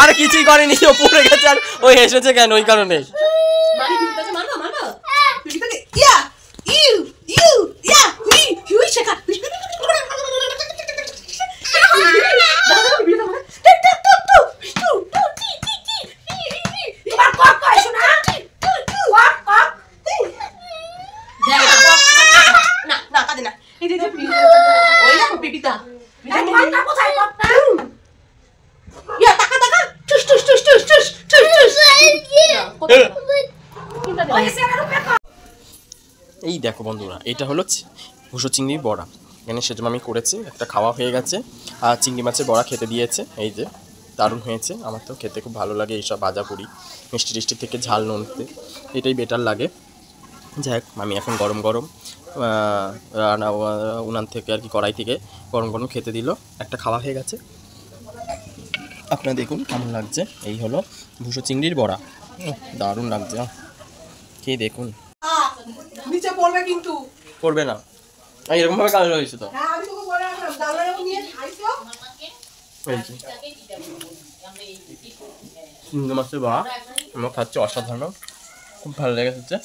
আরে কিছুই করেনি, ও পড়ে গেছে আর ও হেসেছে কেন ওই কারণে। এই দেখো বন্ধুরা, এটা হলো ভুসো চিংড়ির বড়া। এখানে সেজন্য আমি করেছি, একটা খাওয়া হয়ে গেছে। আর চিংড়ি মাছের বড়া খেতে দিয়েছে, এই যে দারুণ হয়েছে। আমার তো খেতে খুব ভালো লাগে এইসব ভাজা পুরি, মিষ্টি টিষ্টি থেকে ঝাল নোনতে এটাই বেটার লাগে। যাই হোক, আমি এখন গরম গরম উনান থেকে আর কি কড়াই থেকে গরম গরম খেতে দিল, একটা খাওয়া হয়ে গেছে। আপনারা দেখুন কেমন লাগছে। এই হলো ভুসো চিংড়ির বড়া, দারুণ লাগছে। খেয়ে দেখুন। নিচে পড়বে কিন্তু পড়বে না, এরকম ভাবে কালার হয়েছে তো। আমি তোকে বলে রাখলাম দালার নিয়ে খাইছো। চিংড়ি মাছের বড়া আমরা খাচ্ছি, অসাধারণ, খুব ভালো লেগেছে।